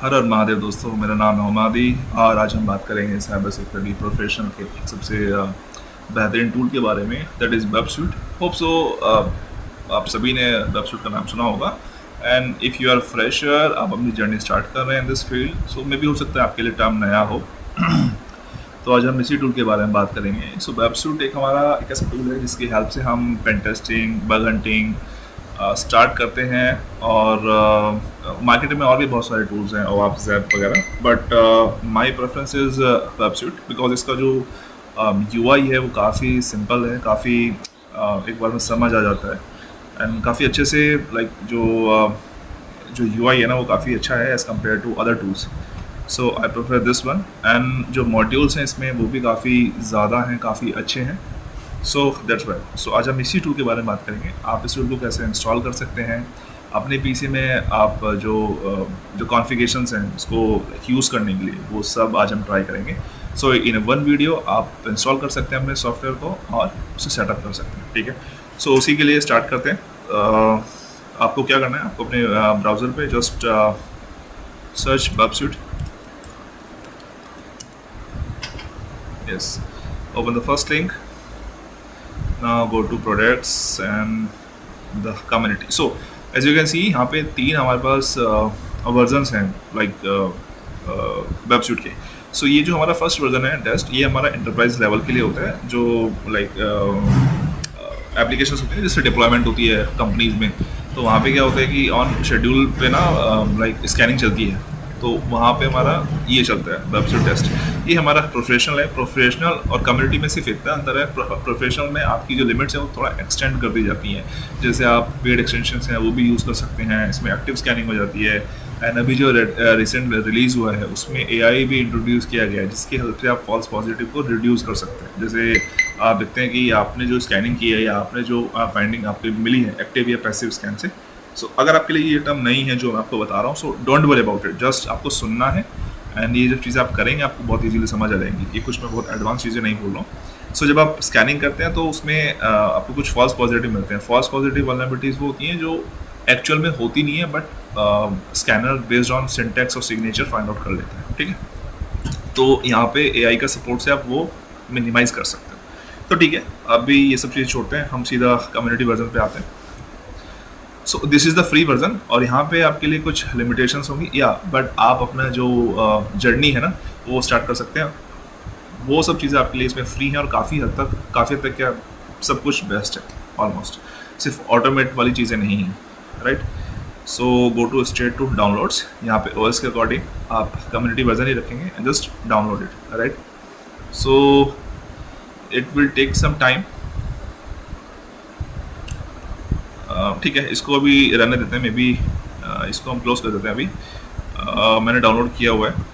हर हर महादेव दोस्तों, मेरा नाम है हुमादी और आज हम बात करेंगे साइबर सिक्योरिटी प्रोफेशनल के एक सबसे बेहतरीन टूल के बारे में, that is WebSuit. Hope so आप सभी ने वेबसूट का नाम सुना होगा। And if you are fresher, आप अपनी जर्नी स्टार्ट कर रहे हैं इन दिस फील्ड, सो मे भी हो सकता है आपके लिए टर्म नया हो। तो आज हम इसी टूल के बारे में बात करेंगे। सो वेबसूट एक हमारा एक ऐसा टूल है जिसकी हेल्प से हम pen testing, bug hunting start करते हैं। और मार्केट में और भी बहुत सारे टूल्स हैं, और आप जैप वगैरह, but my preference is web suite because इसका जो यूआई है वो काफ़ी सिंपल है, काफ़ी एक बार में समझ आ जाता है। एंड काफ़ी अच्छे से लाइक जो यूआई है ना वो काफ़ी अच्छा है as compare to other tools. So I prefer this one. And जो मॉड्यूल्स हैं इसमें वो भी काफ़ी ज़्यादा हैं, काफ़ी अच्छे हैं। सो दैट्स वाई सो आज हम इसी टूल के बारे में बात करेंगे। आप इस टूल को कैसे इंस्टॉल कर सकते हैं अपने पीसी में। आप जो कॉन्फ़िगरेशंस हैं उसको यूज़ करने के लिए, वो सब आज हम ट्राई करेंगे। सो इन वन वीडियो आप इंस्टॉल कर सकते हैं अपने सॉफ्टवेयर को और उसे सेटअप कर सकते हैं, ठीक है। सो उसी के लिए स्टार्ट करते हैं। आपको क्या करना है, आपको अपने ब्राउज़र पे just search web suite, yes, open the first link. Now go to products and the community. So as you can see, यहाँ पे तीन हमारे पास वर्जन्स हैं लाइक वेबसूट के। सो ये जो हमारा फर्स्ट वर्जन है टेस्ट, ये हमारा एंटरप्राइज लेवल के लिए होता है, जो लाइक एप्लीकेशंस होती हैं जिससे डिप्लॉयमेंट होती है कंपनीज में। तो वहाँ पे क्या होता है कि ऑन शेड्यूल पे ना लाइक स्कैनिंग चलती है, तो वहाँ पे हमारा ये चलता है वेबसूट टेस्ट। ये हमारा प्रोफेशनल है। प्रोफेशनल और कम्युनिटी में सिर्फ इतना अंतर है, प्रोफेशनल में आपकी जो लिमिट्स हैं वो थोड़ा एक्सटेंड कर दी जाती हैं। जैसे आप पेड एक्सटेंशंस हैं वो भी यूज़ कर सकते हैं, इसमें एक्टिव स्कैनिंग हो जाती है। एंड अभी जो रिसेंट रिलीज़ हुआ है उसमें एआई भी इंट्रोड्यूस किया गया है, जिसकी हेल्प से आप फॉल्स पॉजिटिव को रिड्यूस कर सकते हैं। जैसे आप देखते हैं कि आपने जो स्कैनिंग की है या आपने जो फाइंडिंग आपको मिली है एक्टिव या पैसिव स्कैन से। सो अगर आपके लिए ये टर्म नहीं है जो मैं आपको बता रहा हूँ, so don't worry about it, just आपको सुनना है। एंड ये जब चीज़ें आप करेंगे आपको बहुत इजीली समझ आ जाएंगी। ये कुछ मैं बहुत एडवांस चीज़ें नहीं बोल रहा हूँ। सो जब आप स्कैनिंग करते हैं तो उसमें आपको कुछ फॉल्स पॉजिटिव मिलते हैं। फॉल्स पॉजिटिव वल्नरेबिलिटीज़ वो होती हैं जो एक्चुअल में होती नहीं है, but scanner based on syntax और सिग्नेचर फाइंड आउट कर लेते हैं, ठीक है। तो यहाँ पे एआई का सपोर्ट से आप वो मिनिमाइज़ कर सकते हैं। तो ठीक है, अभी ये सब चीज़ छोड़ते हैं, हम सीधा कम्युनिटी वर्जन पे आते हैं। So this is the free version, और यहाँ पे आपके लिए कुछ लिमिटेशंस होंगी या, बट आप अपना जो जर्नी है ना वो स्टार्ट कर सकते हैं। वो सब चीज़ें आपके लिए इसमें फ्री हैं, और काफ़ी हद तक क्या सब कुछ बेस्ट है ऑलमोस्ट। सिर्फ ऑटोमेट वाली चीज़ें नहीं हैं, right. So go to straight to downloads. यहाँ पे ओएस के अकॉर्डिंग आप कम्युनिटी वर्जन ही रखेंगे, just download it, right. So it will take some time, ठीक है। इसको अभी रहने देते हैं, मे बी इसको हम क्लोज कर देते हैं अभी। मैंने डाउनलोड किया हुआ है,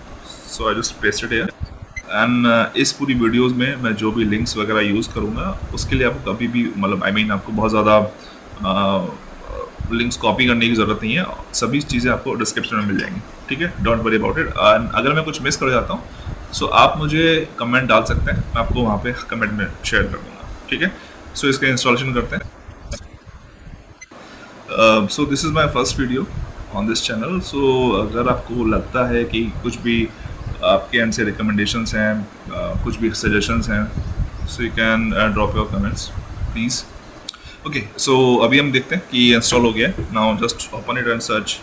so I just pasted here. And इस पूरी वीडियोस में मैं जो भी लिंक्स वगैरह यूज़ करूँगा उसके लिए आपको कभी भी मतलब आपको बहुत ज़्यादा लिंक्स कॉपी करने की ज़रूरत नहीं है। सभी चीज़ें आपको डिस्क्रिप्शन में मिल जाएंगी, ठीक है। Don't worry about it. And अगर मैं कुछ मिस कर जाता हूँ सो आप मुझे कमेंट डाल सकते हैं, मैं आपको वहाँ पे कमेंट में शेयर कर दूँगा, ठीक है। सो इसका इंस्टॉलेशन करते हैं। So this is my first video on this channel. So अगर आपको लगता है कि कुछ भी आपके एंड से रिकमेंडेशंस हैं, कुछ भी सजेशंस हैं, so you can drop your comments please. Okay, so अभी हम देखते हैं कि इंस्टॉल हो गया है। Now just open it and search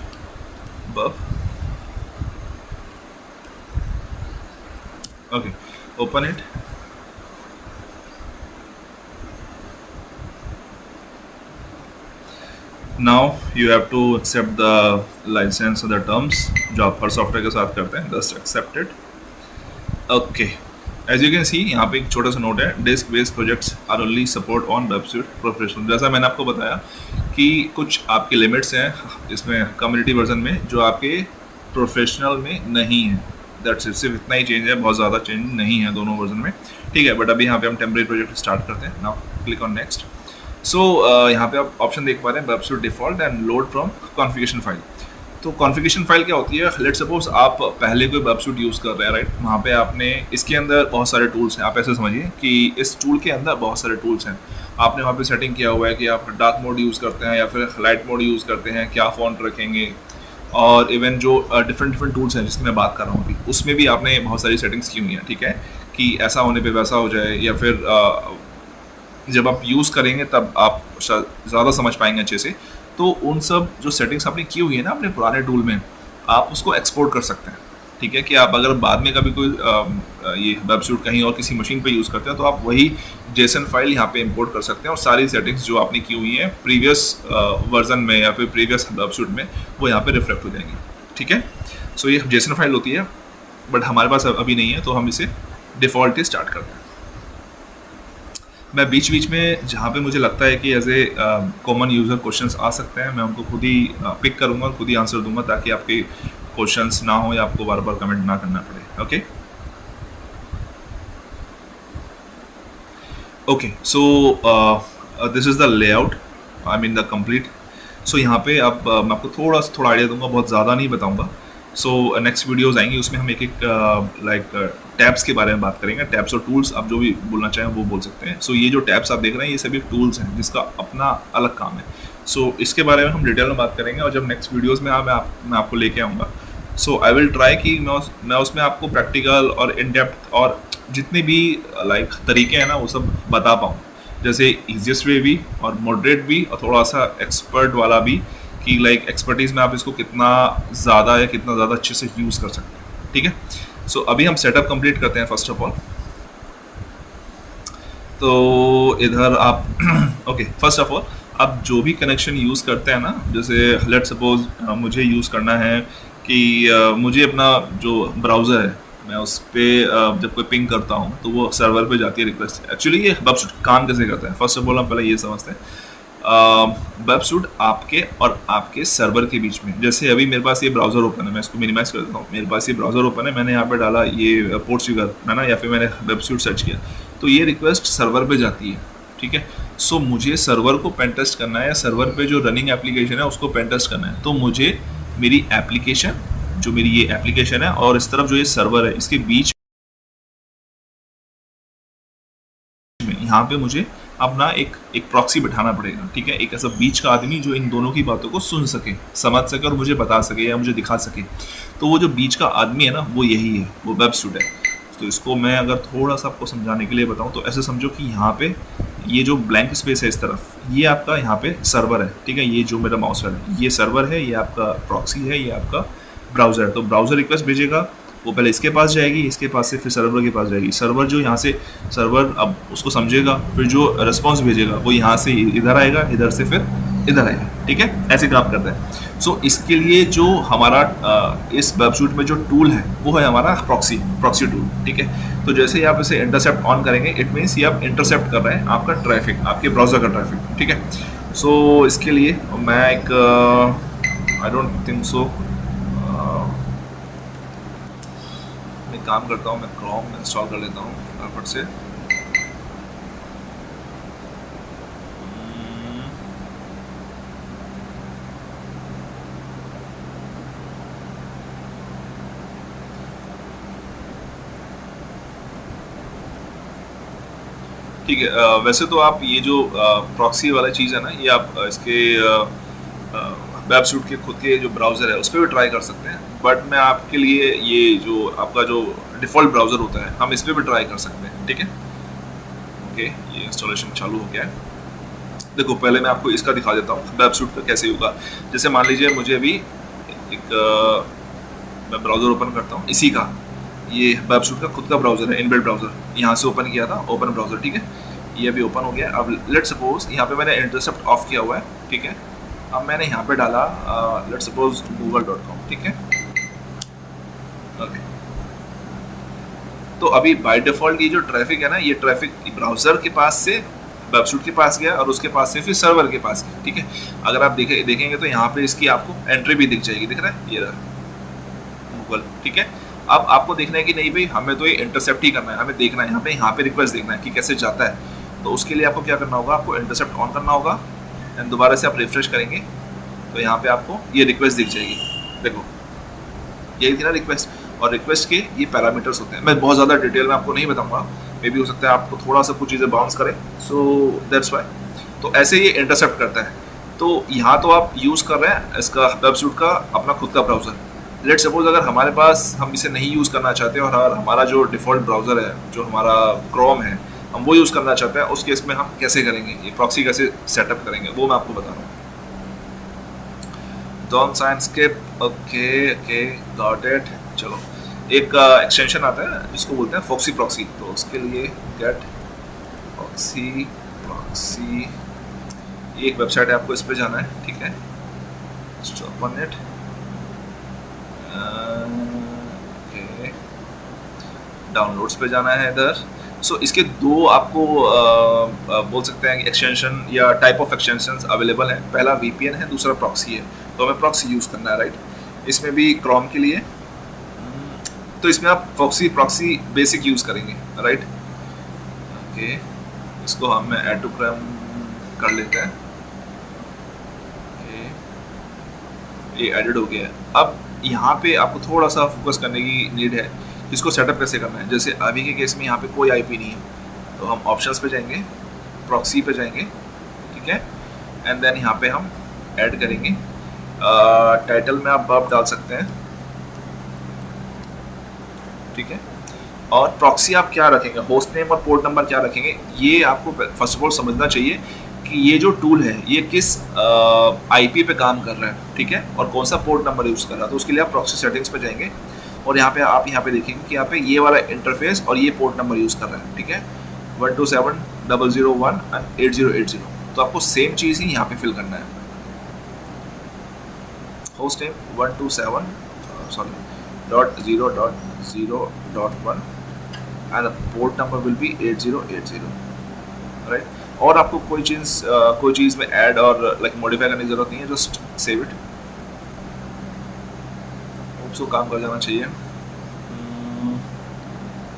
बफ। Okay, open it. Now you have to accept the license the terms जो आप हर सॉफ्टवेयर के साथ करते हैं, just accept it. Okay, as you can see यहाँ पे एक छोटा सा नोट है, disk based projects are only support on web suite professional. जैसा मैंने आपको बताया कि कुछ आपके लिमिट्स हैं इसमें कम्युनिटी वर्जन में जो आपके प्रोफेशनल में नहीं है। दैट्स इट, सिर्फ इतना ही चेंज है, बहुत ज़्यादा चेंज नहीं है दोनों वर्जन में, ठीक है। बट अभी यहाँ पे हम टेम्परेरी प्रोजेक्ट स्टार्ट करते हैं। Now click on next. So यहाँ पे आप ऑप्शन देख पा रहे हैं, web suite default and load from configuration file. तो कॉन्फ़िगरेशन फाइल क्या होती है, लेट सपोज आप पहले कोई वेबसूट यूज़ कर रहे हैं, राइट। वहाँ पे आपने इसके अंदर बहुत सारे टूल्स हैं। आप ऐसे समझिए कि इस टूल के अंदर बहुत सारे टूल्स हैं। आपने वहाँ पे सेटिंग किया हुआ है कि आप डार्क मोड यूज़ करते हैं या फिर लाइट मोड यूज़ करते हैं, क्या फ़ॉन्ट रखेंगे, और इवन जो डिफरेंट डिफरेंट टूल्स हैं जिसकी मैं बात कर रहा हूँ अभी, उसमें भी आपने बहुत सारी सेटिंग्स की हुई हैं, ठीक है, कि ऐसा होने पे वैसा हो जाए, या फिर जब आप यूज़ करेंगे तब आप ज़्यादा समझ पाएंगे अच्छे से। तो उन सब जो सेटिंग्स आपने की हुई है ना अपने पुराने टूल में, आप उसको एक्सपोर्ट कर सकते हैं, ठीक है, कि आप अगर बाद में कभी कोई ये वेबसूट कहीं और किसी मशीन पे यूज़ करते हैं तो आप वही जेसन फाइल यहाँ पे इंपोर्ट कर सकते हैं, और सारी सेटिंग्स जो आपने की हुई हैं प्रीवियस वर्जन में या फिर प्रीवियस वेबसूट में वो यहाँ पे रिफ्लेक्ट हो जाएंगी, ठीक है। सो ये जेसन फाइल होती है, बट हमारे पास अभी नहीं है, तो हम इसे डिफ़ॉल्ट ही स्टार्ट करते हैं। मैं बीच बीच में जहाँ पे मुझे लगता है कि as a common user questions आ सकते हैं, मैं उनको खुद ही पिक करूँगा, खुद ही आंसर दूंगा, ताकि आपके क्वेश्चंस ना हो या आपको बार बार कमेंट ना करना पड़े। Okay okay, so this is the layout, I mean the complete. So यहाँ पे अब मैं आपको थोड़ा आइडिया दूंगा, बहुत ज़्यादा नहीं बताऊंगा। सो नेक्स्ट वीडियोज़ आएंगी, उसमें हम एक लाइक टैब्स के बारे में बात करेंगे, टैब्स और टूल्स, आप जो भी बोलना चाहें वो बोल सकते हैं। सो ये जो टैब्स आप देख रहे हैं ये सभी टूल्स हैं जिसका अपना अलग काम है। सो इसके बारे में हम डिटेल में बात करेंगे, और जब नेक्स्ट वीडियोज़ में मैं आपको लेके आऊँगा। सो आई विल ट्राई कि मैं उसमें आपको प्रैक्टिकल और इन डेप्थ और जितने भी लाइक तरीके हैं ना वो सब बता पाऊँ, जैसे ईजिएस्ट वे भी और मॉडरेट भी और थोड़ा सा एक्सपर्ट वाला भी, कि लाइक एक्सपर्टीज़ में आप इसको कितना ज़्यादा या कितना ज़्यादा अच्छे से यूज़ कर सकते हैं, ठीक है। सो अभी हम सेटअप कंप्लीट करते हैं फर्स्ट ऑफ ऑल। तो इधर आप ओके, फर्स्ट ऑफ ऑल आप जो भी कनेक्शन यूज़ करते हैं ना, जैसे लेट सपोज मुझे यूज़ करना है कि मुझे अपना जो ब्राउज़र है मैं उस पर जब कोई पिंग करता हूँ तो वो सर्वर पे जाती है रिक्वेस्ट। एक्चुअली ये वेबसूट काम कैसे करता है, फर्स्ट ऑफ ऑल हम पहले ये समझते हैं। वेबसूट आपके और आपके सर्वर के बीच में, जैसे अभी मेरे पास ये ब्राउज़र ओपन है, मैं इसको मिनिमाइज कर देता हूँ, मेरे पास ये ब्राउज़र ओपन है, मैंने यहाँ पे डाला ये पोर्टुगल है ना, या फिर मैंने वेबसूट सर्च किया, तो ये रिक्वेस्ट सर्वर पे जाती है, ठीक है। सो मुझे सर्वर को पेन टेस्ट करना है, या सर्वर पे जो रनिंग एप्लीकेशन है उसको पेन टेस्ट करना है, तो मुझे मेरी एप्लीकेशन, जो मेरी ये एप्लीकेशन है और इस तरफ जो ये सर्वर है, इसके बीच में यहाँ पे मुझे अपना एक प्रॉक्सी बिठाना पड़ेगा, ठीक है, एक ऐसा बीच का आदमी जो इन दोनों की बातों को सुन सके, समझ सके और मुझे बता सके या मुझे दिखा सके। तो वो जो बीच का आदमी है ना वो यही है, वो वेबसूट है। तो इसको मैं अगर थोड़ा सा आपको समझाने के लिए बताऊँ तो ऐसे समझो कि यहाँ पे ये जो ब्लैंक स्पेस है इस तरफ, ये आपका यहाँ पे सर्वर है, ठीक है, ये जो मेरा माउस है ये सर्वर है, ये आपका प्रॉक्सी है, ये आपका ब्राउज़र है। तो ब्राउज़र रिक्वेस्ट भेजेगा, वो पहले इसके पास जाएगी, इसके पास से फिर सर्वर के पास जाएगी, सर्वर जो यहाँ से सर्वर अब उसको समझेगा, फिर जो रिस्पॉन्स भेजेगा वो यहाँ से इधर आएगा, इधर से फिर इधर आएगा, ठीक है, ऐसे काम करता है। सो इसके लिए जो हमारा इस वेबसूट में जो टूल है वो है हमारा प्रॉक्सी टूल, ठीक है। तो जैसे ही आप इसे इंटरसेप्ट ऑन करेंगे, इट मीन्स ये आप इंटरसेप्ट कर रहे हैं आपका ट्रैफिक, आपके ब्राउज़र का ट्रैफिक, ठीक है। सो इसके लिए मैं एक आई डोंट थिंक सो काम करता हूँ, मैं क्रोम इंस्टॉल कर लेता हूँ फटाफट से। ठीक है, वैसे तो आप ये जो प्रॉक्सी वाला चीज़ है ना, ये आप इसके वेबसूट के खुद के जो ब्राउज़र है उस पर भी ट्राई कर सकते हैं, बट मैं आपके लिए ये जो आपका जो डिफ़ॉल्ट ब्राउज़र होता है हम इस पर भी ट्राई कर सकते हैं, ठीक है। ओके, ये इंस्टॉलेशन चालू हो गया है। देखो पहले मैं आपको इसका दिखा देता हूँ वेबसूट का कैसे होगा। जैसे मान लीजिए मुझे अभी एक मैं ब्राउज़र ओपन करता हूँ, इसी का ये वेबसूट का खुद का ब्राउज़र है, इनबिल्ट ब्राउज़र, यहाँ से ओपन किया था, ओपन ब्राउज़र, ठीक है, ये अभी ओपन हो गया। अब लेट सपोज यहाँ पे मैंने इंटरसेप्ट ऑफ किया हुआ है, ठीक है। अब मैंने यहाँ पे डाला लेट सपोज google.com, ठीक है, ओके। तो अभी बाय डिफ़ॉल्ट ये जो ट्रैफिक है ना, ये ट्रैफिक ब्राउज़र के पास से वेबसूट के पास गया और उसके पास से फिर सर्वर के पास गया, ठीक है। अगर आप देखेंगे तो यहाँ पे इसकी आपको एंट्री भी दिख जाएगी, दिख रहा है, ये रहा गूगल, ठीक है। अब आपको देखना है कि नहीं भाई हमें तो ये इंटरसेप्ट ही करना है, हमें देखना है यहाँ पे रिक्वेस्ट देखना है कि कैसे जाता है। तो उसके लिए आपको क्या करना होगा, आपको इंटरसेप्ट ऑन करना होगा एंड दोबारा से आप रिफ्रेश करेंगे तो यहाँ पे आपको ये रिक्वेस्ट दिख जाएगी। देखो यही थी ना रिक्वेस्ट, और रिक्वेस्ट के ये पैरामीटर्स होते हैं। मैं बहुत ज़्यादा डिटेल में आपको नहीं बताऊँगा, मे भी हो सकता है आपको थोड़ा सा कुछ चीज़ें बाउंस करें, सो दैट्स वाई। तो ऐसे ये इंटरसेप्ट करता है। तो यहाँ तो आप यूज़ कर रहे हैं इसका वेबसूट का अपना खुद का ब्राउज़र। लेट सपोज अगर हमारे पास हम इसे नहीं यूज़ करना चाहते और हमारा जो डिफ़ॉल्ट ब्राउज़र है, जो हमारा क्रोम है, हम वो यूज़ करना चाहते हैं, उस केस में हम कैसे करेंगे, ये प्रॉक्सी कैसे सेटअप करेंगे, वो मैं आपको बता रहा हूँ। डॉन साइंसकेप, ओके गॉट इट। चलो, एक एक्सटेंशन आता है जिसको बोलते हैं फॉक्सी प्रॉक्सी, तो उसके लिए गेट फॉक्सी प्रॉक्सी, ये एक वेबसाइट है, आपको इस पर जाना है, ठीक है, ओपन इट, ओके, डाउनलोड्स पे जाना है इधर। सो इसके दो आपको बोल सकते हैं एक्सटेंशन या टाइप ऑफ एक्सटेंशन अवेलेबल हैं। पहला VPN है, दूसरा प्रॉक्सी है, तो हमें प्रॉक्सी यूज़ करना है, राइट। इसमें भी क्रोम के लिए, तो इसमें आप प्रॉक्सी बेसिक यूज़ करेंगे, राइट। ओके, इसको हम ऐड टू क्रोम कर लेते हैं, ओके, ये एडिड हो गया है। अब यहाँ पे आपको थोड़ा सा फोकस करने की नीड है, इसको सेटअप कैसे करना है। जैसे अभी के केस में यहाँ पे कोई IP नहीं है, तो हम ऑप्शंस पे जाएंगे, प्रॉक्सी पे जाएंगे, ठीक है, एंड देन यहाँ पे हम ऐड करेंगे। टाइटल में आप वर्ब डाल सकते हैं, ठीक है, और प्रॉक्सी आप क्या रखेंगे, होस्ट नेम और पोर्ट नंबर क्या रखेंगे, ये आपको फर्स्ट ऑफ ऑल समझना चाहिए कि ये जो टूल है ये किस IP पे काम कर रहा है, ठीक है, और कौन सा पोर्ट नंबर यूज़ कर रहा है। तो उसके लिए आप प्रॉक्सी सेटिंग्स पे जाएंगे और यहाँ पे आप देखेंगे कि यहाँ पे ये वाला इंटरफेस और ये पोर्ट नंबर यूज़ कर रहा है, ठीक है, 127.001 एंड 8080। तो आपको सेम चीज़ ही यहाँ पे फिल करना है, host name 127.0.0.1 and port number will be 8080, right. और आपको कोई चीज़ में ऐड और लाइक मॉडिफाई करने की जरूरत नहीं है, जस्ट सेव इट, उसको काम कर जाना चाहिए,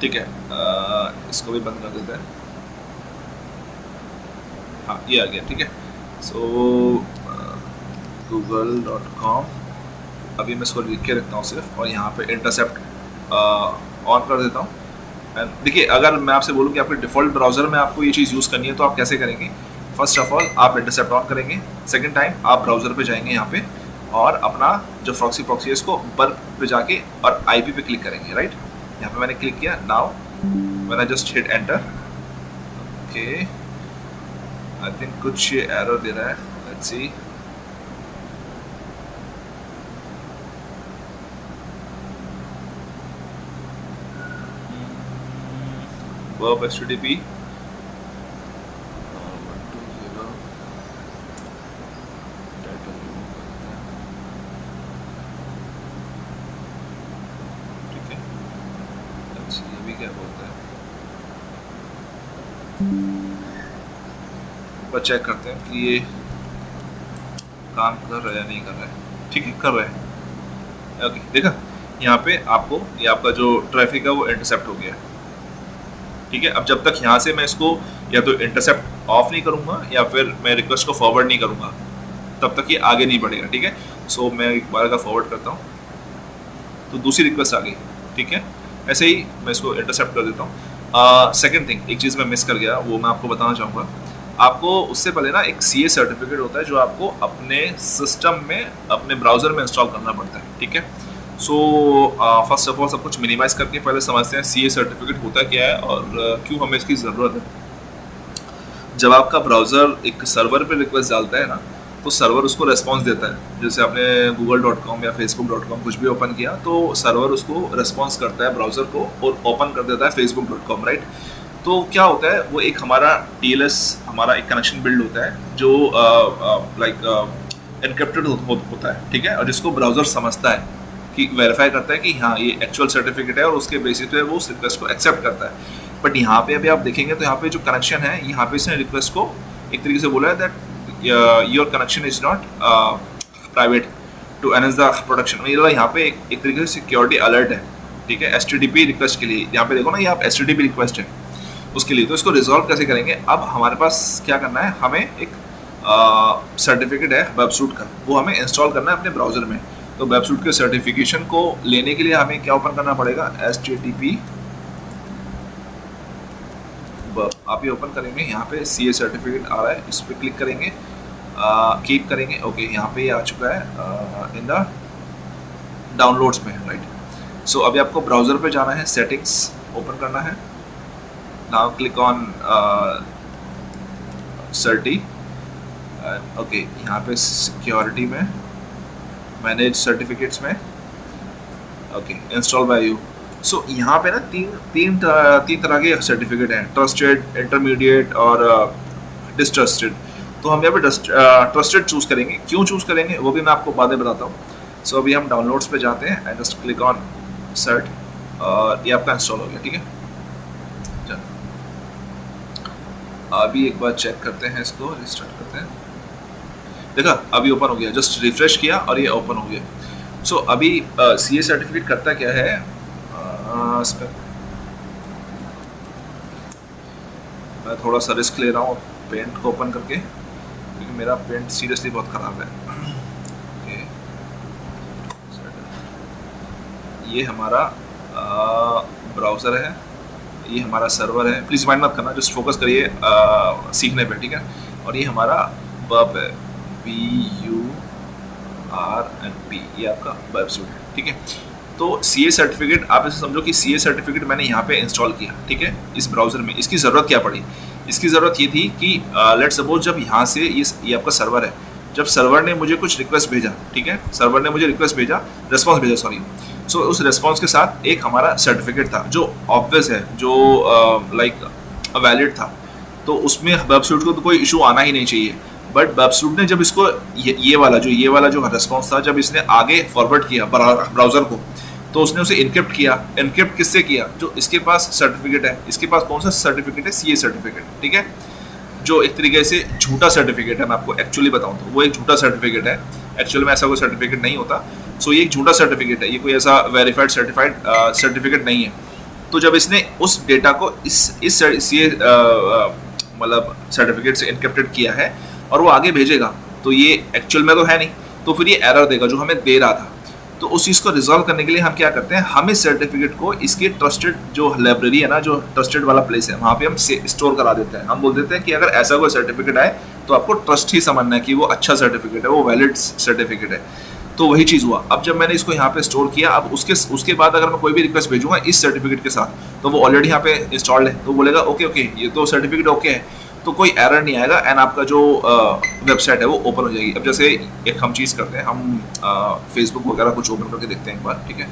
ठीक है। इसको भी बंद कर देते हैं, हाँ ये आ गया, ठीक है। सो google.com, अभी मैं इसको लिख के रखता हूँ सिर्फ, और यहाँ पे इंटरसेप्ट ऑन कर देता हूँ। एंड देखिए, अगर मैं आपसे बोलूँ कि आपके डिफ़ॉल्ट ब्राउज़र में आपको ये चीज़ यूज़ करनी है, तो आप कैसे करेंगे। फर्स्ट ऑफ ऑल आप इंटरसेप्ट ऑन करेंगे, सेकंड टाइम आप ब्राउज़र पे जाएंगे यहाँ पे, और अपना जो प्रॉक्सी है इसको बल्ब पे जाके और IP पे क्लिक करेंगे, राइट। यहाँ पे मैंने क्लिक किया, now when I just hit enter, okay, I think कुछ एरर दे रहा है, let's see. verb HTTP 120 title, ठीक है, ये भी क्या बोलता है, पर चेक करते हैं कि ये काम कर रहा है या नहीं कर रहा है, ठीक है, कर रहा है, ओके, देखा यहाँ पे आपको ये आपका जो ट्रैफिक है वो इंटरसेप्ट हो गया है, ठीक है। अब जब तक यहाँ से मैं इसको या तो इंटरसेप्ट ऑफ नहीं करूँगा या फिर मैं रिक्वेस्ट को फॉरवर्ड नहीं करूँगा, तब तक ये आगे नहीं बढ़ेगा, ठीक है। सो मैं एक बार का फॉरवर्ड करता हूँ, तो दूसरी रिक्वेस्ट आ गई, ठीक है। ऐसे ही मैं इसको इंटरसेप्ट कर देता हूँ। सेकेंड थिंग, एक चीज़ मैं मिस कर गया, वो मैं आपको बताना चाहूँगा। आपको उससे पहले ना एक CA सर्टिफिकेट होता है जो आपको अपने सिस्टम में, अपने ब्राउज़र में इंस्टॉल करना पड़ता है, ठीक है। सो फर्स्ट ऑफ ऑल सब कुछ मिनिमाइज करके पहले समझते हैं CA सर्टिफिकेट होता क्या है और क्यों हमें इसकी ज़रूरत है। जब आपका ब्राउज़र एक सर्वर पे रिक्वेस्ट डालता है ना, तो सर्वर उसको रेस्पॉन्स देता है। जैसे आपने google.com या facebook.com कुछ भी ओपन किया, तो सर्वर उसको रेस्पॉन्स करता है ब्राउज़र को और ओपन कर देता है facebook.com, राइट। तो क्या होता है, वो एक हमारा TLS, हमारा एक कनेक्शन बिल्ड होता है जो लाइक एनक्रिप्टेड होता है, ठीक है, और जिसको ब्राउज़र समझता है कि वेरीफाई करता है कि हाँ ये एक्चुअल सर्टिफिकेट है, और उसके बेसिस पे वो उस रिक्वेस्ट को एक्सेप्ट करता है। बट यहाँ पे अभी आप देखेंगे तो यहाँ पे जो कनेक्शन है, यहाँ पे इसने रिक्वेस्ट को एक तरीके से बोला है that your connection is not private to enhance the protection. मतलब यहाँ पे एक तरीके से सिक्योरिटी अलर्ट है, ठीक है, HTTP रिक्वेस्ट के लिए। यहाँ पे देखो ना, यहाँ HTTP रिक्वेस्ट है उसके लिए। तो इसको रिजॉल्व कैसे करेंगे। अब हमारे पास क्या करना है, हमें एक सर्टिफिकेट है वेबसूट का, वो हमें इंस्टॉल करना है अपने ब्राउज़र में। तो वेबसूट के सर्टिफिकेशन को लेने के लिए हमें क्या ओपन करना पड़ेगा, HTTP आप ये ओपन करेंगे, यहाँ पे CA सर्टिफिकेट आ रहा है, इस पर क्लिक करेंगे कीप करेंगे। ओके, यहाँ पे ये आ चुका है इन द डाउनलोड्स में, राइट। सो अभी आपको ब्राउज़र पे जाना है, सेटिंग्स ओपन करना है। Now click on cert. Okay, यहाँ पे सिक्योरिटी में, मैनेज सर्टिफिकेट्स में, okay, install by you. So यहाँ पे ना तीन तरह के सर्टिफिकेट हैं, ट्रस्टेड, इंटरमीडिएट और डिसट्रस्टेड। तो हम यहाँ पे ट्रस्टेड चूज़ करेंगे। क्यों चूज़ करेंगे वो भी मैं आपको बाद में बताता हूँ। सो अभी हम डाउनलोड्स पे जाते हैं and just click on cert और ये आपका इंस्टॉल हो गया, ठीक है। चलो अभी एक बार चेक करते हैं, इसको रिस्टार्ट करते हैं। देखा, अभी ओपन हो गया, जस्ट रिफ्रेश किया और ये ओपन हो गया। सो अभी सी ए सर्टिफिकेट करता क्या है, इस पर मैं थोड़ा सा रिस्क ले रहा हूँ पेंट को ओपन करके, क्योंकि मेरा पेंट सीरियसली बहुत ख़राब है। ओके, ये हमारा ब्राउज़र है, ये हमारा सर्वर है। प्लीज़ माइंड मत करना, जस्ट फोकस करिए सीखने पे, ठीक है। और ये हमारा बर्ब है, BURNP, ये आपका बर्ब सूट है, ठीक है। तो सी ए सर्टिफिकेट आप ऐसे समझो कि सी ए सर्टिफिकेट मैंने यहाँ पे इंस्टॉल किया, ठीक है, इस ब्राउज़र में। इसकी ज़रूरत क्या पड़ी? इसकी ज़रूरत ये थी कि लेट सपोज जब यहाँ से ये आपका सर्वर है, जब सर्वर ने मुझे कुछ रिक्वेस्ट भेजा, ठीक है, सर्वर ने मुझे रिक्वेस्ट भेजा, रिस्पॉन्स भेजा, सॉरी। सो उस रिस्पॉन्स के साथ एक हमारा सर्टिफिकेट था जो ऑब्वियस है, जो लाइक वैलिड था। तो उसमें वेबसूट को तो कोई इशू आना ही नहीं चाहिए। बट वेबसूट ने जब इसको ये वाला जो रिस्पॉन्स था, जब इसने आगे फॉरवर्ड किया ब्राउज़र को, तो उसने उसे इनक्रिप्ट किया। इनक्रिप्ट किससे किया? जो इसके पास सर्टिफिकेट है। इसके पास कौन सा सर्टिफिकेट है? सी ए सर्टिफिकेट, ठीक है, जो एक तरीके से झूठा सर्टिफिकेट है। मैं आपको एक्चुअली बताऊं तो वो एक झूठा सर्टिफिकेट है। एक्चुअल में ऐसा कोई सर्टिफिकेट नहीं होता। सो ये एक झूठा सर्टिफिकेट है, ये कोई ऐसा वेरीफाइड सर्टिफाइड सर्टिफिकेट नहीं है। तो जब इसने उस डेटा को इस सी ए मतलब सर्टिफिकेट से इनक्रिप्टेड किया है और वो आगे भेजेगा, तो ये एक्चुअल में तो है नहीं, तो फिर ये एरर देगा जो हमें दे रहा था। तो उस चीज़ को रिजॉल्व करने के लिए हम क्या करते हैं, हम इस सर्टिफिकेट को इसके ट्रस्टेड जो लाइब्रेरी है ना, जो ट्रस्टेड वाला प्लेस है, वहाँ पे हम स्टोर करा देते हैं। हम बोल देते हैं कि अगर ऐसा कोई सर्टिफिकेट आए तो आपको ट्रस्ट ही समझना है कि वो अच्छा सर्टिफिकेट है, वो वैलिड सर्टिफिकेट है। तो वही चीज़ हुआ। अब जब मैंने इसको यहाँ पे स्टोर किया, अब उसके बाद अगर मैं कोई भी रिक्वेस्ट भेजूंगा इस सर्टिफिकेट के साथ, तो वो ऑलरेडी यहाँ पे इंस्टॉल्ड है, तो बोलेगा ओके ओके, ये तो सर्टिफिकेट ओके है, तो कोई एरर नहीं आएगा एंड आपका जो वेबसाइट है वो ओपन हो जाएगी। अब जैसे एक हम चीज़ करते हैं, हम फेसबुक वगैरह कुछ ओपन करके देखते हैं एक बार, ठीक है।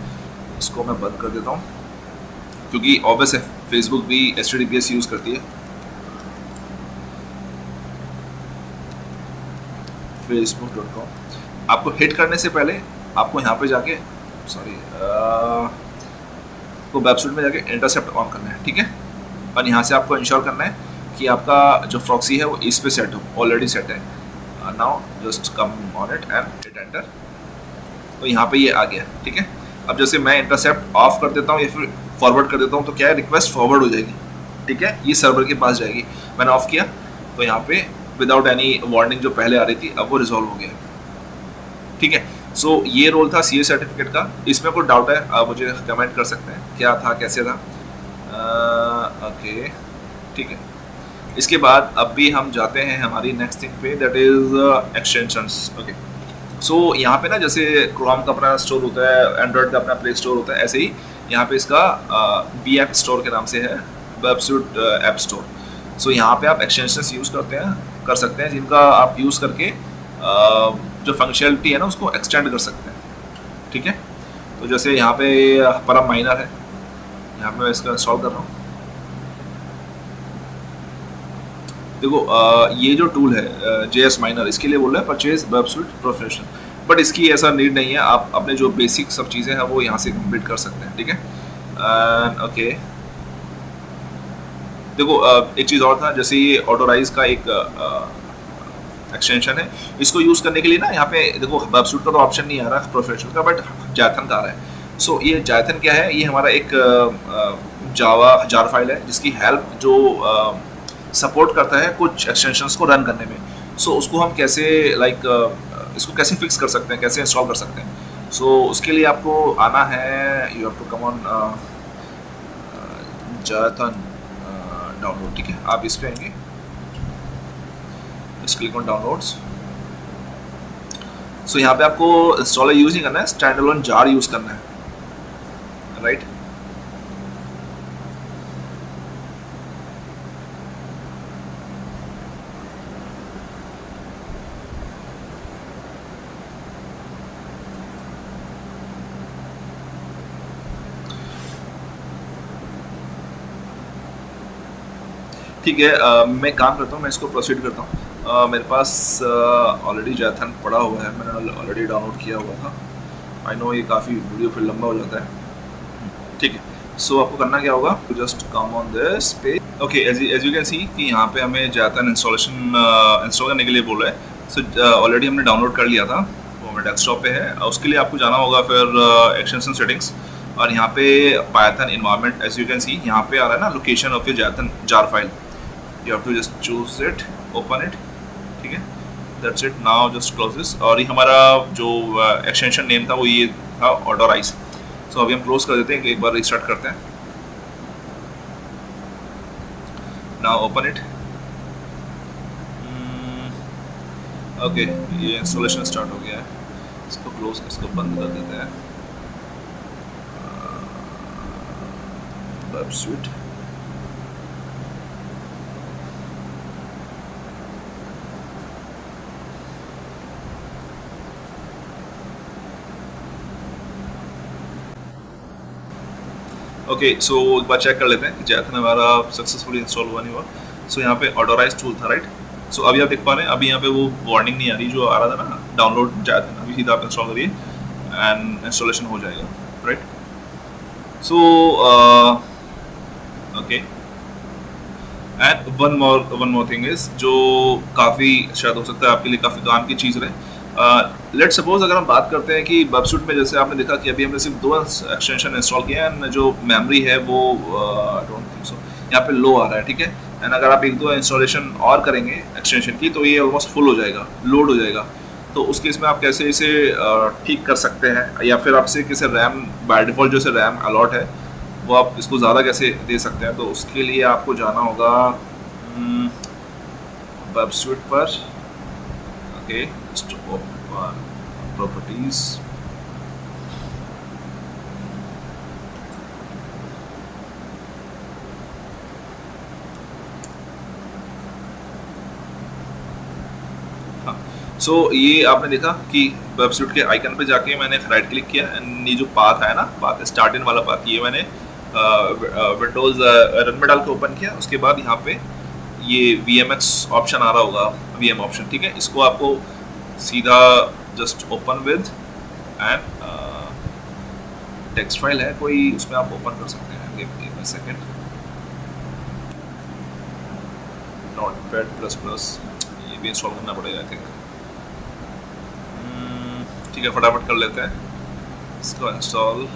इसको मैं बंद कर देता हूँ क्योंकि ऑब्वियस है फेसबुक भी HTTPS यूज़ करती है। facebook.com आपको हिट करने से पहले आपको यहाँ पे जाके तो वेबसाइट में जाके इंटरसेप्ट ऑन करना है, ठीक है। और यहाँ से आपको इंश्योर करना है कि आपका जो प्रॉक्सी है वो इस पे सेट हो, ऑलरेडी सेट है। Now just come on it and hit enter, तो यहाँ पे ये आ गया, ठीक है। अब जैसे मैं इंटरसेप्ट ऑफ कर देता हूँ या फिर फॉरवर्ड कर देता हूँ, तो क्या है, रिक्वेस्ट फॉरवर्ड हो जाएगी, ठीक है, ये सर्वर के पास जाएगी। मैंने ऑफ किया तो यहाँ पे विदाउट एनी वार्निंग जो पहले आ रही थी, अब वो रिजॉल्व हो गया, ठीक है। सो ये रोल था सी ए सर्टिफिकेट का। इसमें कोई डाउट है आप मुझे कमेंट कर सकते हैं, क्या था, कैसे था। ओके, ठीक है। इसके बाद अब भी हम जाते हैं हमारी नेक्स्ट थिंग पे, दैट इज एक्सटेंशंस। ओके, सो यहाँ पे ना जैसे क्रोम का अपना स्टोर होता है, एंड्रॉयड का अपना प्ले स्टोर होता है, ऐसे ही यहाँ पे इसका बी ऐप स्टोर के नाम से है, वेबसूट ऐप स्टोर। सो यहाँ पे आप एक्सटेंशंस यूज़ कर सकते हैं, जिनका आप यूज़ करके जो फंक्शनलिटी है ना उसको एक्सटेंड कर सकते हैं, ठीक है। तो जैसे यहाँ पे परम माइनर है, यहाँ पे मैं इसको इंस्टॉल कर रहा हूँ। देखो ये जो टूल है JS माइनर, इसके लिए बोल रहा है परचेज वेबसूट प्रोफेशनल, बट इसकी ऐसा नीड नहीं है। आप अपने जो बेसिक सब चीज़ें हैं वो यहाँ से कंप्लीट कर सकते हैं, ठीक है। ओके, देखो एक चीज़ और था, जैसे ये ऑटोराइज का एक एक्सटेंशन है, इसको यूज़ करने के लिए ना यहाँ पे देखो वेबसूट का तो ऑप्शन नहीं आ रहा प्रोफेशनल का, बट जायथन का आ रहा है। सो ये जायथन क्या है, ये हमारा एक जार फाइल है जिसकी हेल्प जो सपोर्ट करता है कुछ एक्सटेंशंस को रन करने में। सो उसको हम कैसे इसको कैसे फिक्स कर सकते हैं, कैसे इंस्टॉल कर सकते हैं। सो उसके लिए आपको आना है, you have to come on Jython download, ठीक है। आप इस पे आएंगे, क्लिक ऑन डाउनलोड्स सो यहाँ पे आपको इंस्टॉलर यूज नहीं करना है, स्टैंड अलोन जार यूज करना है, राइट। ठीक है, मैं काम करता हूँ, मैं इसको प्रोसीड करता हूँ। मेरे पास ऑलरेडी जैथन पड़ा हुआ है, मैंने ऑलरेडी डाउनलोड किया हुआ था। आई नो ये काफ़ी वीडियो फिर लंबा हो जाता है, ठीक है। सो आपको करना क्या होगा, to just come on this page. Okay, as you can see कि यहाँ पे हमें जैथन इंस्टॉलेशन इंस्टॉल करने के लिए बोल रहा है। सो ऑलरेडी हमने डाउनलोड कर लिया था, वो हमारे डेस्कटॉप पे है। उसके लिए आपको जाना होगा फिर एक्सटेंशन सेटिंग्स, और यहाँ पे Python environment, as you can see यहाँ पे आ रहा है ना location of your Jython jar file. You have to just choose it, open it, ठीक है। That's it, now just close this. और ये हमारा जो एक्सटेंशन नेम था वो ये था ऑटोराइज। सो अभी हम क्लोज कर देते हैं, एक बार रिस्टार्ट करते हैं। Now open it. ओके, ये इंस्टॉलेशन स्टार्ट हो गया है। इसको क्लोज, इसको बंद कर देते हैं। Web suite, okay. सो एक बार चेक कर लेते हैं कि जैथन हमारा सक्सेसफुली इंस्टॉल हुआ नहीं हुआ। सो यहाँ पे ऑटोराइज टूल था, राइट। सो अभी आप देख पा रहे हैं, अभी यहाँ पे वो वार्निंग नहीं आ रही जो आ रहा था ना, डाउनलोड जैथन। अभी सीधा आप इंस्टॉल करिए एंड इंस्टॉलेशन हो जाएगा, right. So okay, and one more thing is, जो काफ़ी शायद हो सकता है आपके लिए काफ़ी काम की चीज़ रहे। लेट सपोज अगर हम बात करते हैं कि वेबसूट में, जैसे आपने देखा कि अभी हमने सिर्फ 2 एक्सटेंशन इंस्टॉल किए हैं, जो मेमोरी है वो डोंट थिंक सो यहाँ पे लो आ रहा है, ठीक है। एंड अगर आप 1-2 इंस्टॉलेशन और करेंगे एक्सटेंशन की तो ये ऑलमोस्ट फुल हो जाएगा, लोड हो जाएगा। तो उस केस में आप कैसे इसे ठीक कर सकते हैं, या फिर आपसे कैसे रैम बाय डिफ़ॉल्ट जैसे रैम अलॉट है वो आप इसको ज़्यादा कैसे दे सकते हैं। तो उसके लिए आपको जाना होगा वेबसूट पर। ओके, प्रॉपर्टीज, हाँ। सो ये आपने देखा कि वेबसूट के आइकन पे जाके मैंने राइट क्लिक किया, एंड ये जो पाथ है ना, पाथ स्टार्ट इन वाला पाथ, ये मैंने विंडोज रन में डाल के ओपन किया। उसके बाद यहाँ पे ये VMX ऑप्शन आ रहा होगा, VM ऑप्शन, ठीक है। इसको आपको सीधा just open with and text file है कोई, उसमें आप ओपन कर सकते हैं। गिव मी सेकंड, नोटपैड++, ये भी इंस्टॉल करना पड़ेगा आई थिंक। ठीक है, फटाफट कर लेते हैं इसको इंस्टॉल।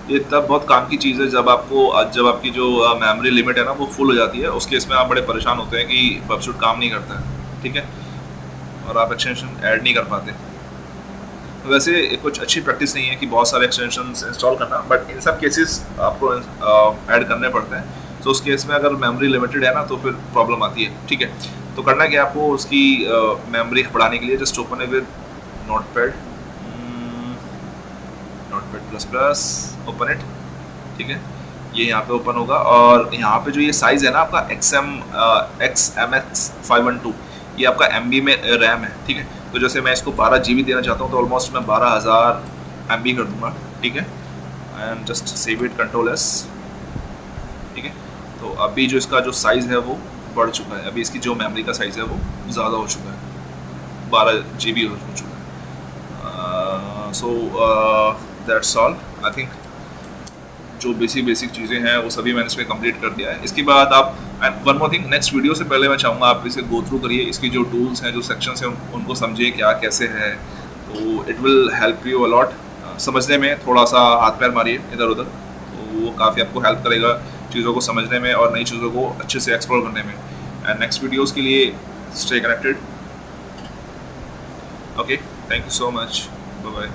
ये तब बहुत काम की चीज़ है जब आपकी जो मेमोरी लिमिट है ना वो फुल हो जाती है। उस केस में आप बड़े परेशान होते हैं कि वेबसूट काम नहीं करता है, ठीक है, और आप एक्सटेंशन ऐड नहीं कर पाते। वैसे कुछ अच्छी प्रैक्टिस नहीं है कि बहुत सारे एक्सटेंशन इंस्टॉल करना, बट इन सब केसेस आपको ऐड करने पड़ते हैं। तो उस केस में अगर मेमोरी लिमिटेड है ना तो फिर प्रॉब्लम आती है, ठीक है। तो करना क्या आपको, उसकी मेमोरी बढ़ाने के लिए जस्ट ओपन है with notepad, notepad++, open it, ठीक है। ये यहाँ पे ओपन होगा, और यहाँ पे जो ये साइज़ है ना आपका XMX512, ये आपका MB में रैम है, ठीक है। तो जैसे मैं इसको 12 GB देना चाहता हूँ तो ऑलमोस्ट मैं 12,000 MB कर दूंगा, ठीक है। And just save it, Ctrl+S, ठीक है। तो अभी जो इसका जो साइज़ है वो बढ़ चुका है, अभी इसकी जो मेमोरी का साइज़ है वो ज़्यादा हो चुका है, 12 GB हो चुका है। So that's all, I think जो बेसिक चीज़ें हैं वो सभी मैंने इसमें कंप्लीट कर दिया है। इसके बाद आप, and one more thing, next video से पहले मैं चाहूँगा आप इसे गो थ्रू करिए, इसकी जो टूल्स हैं, जो सेक्शंस हैं उनको समझिए क्या कैसे है। तो it will help you a lot समझने में, थोड़ा सा हाथ पैर मारिए इधर उधर, तो वो काफ़ी आपको हेल्प करेगा चीज़ों को समझने में और नई चीज़ों को अच्छे से एक्सप्लोर करने में। एंड नेक्स्ट वीडियोज़ के लिए stay connected. Okay, thank you so much, bye bye.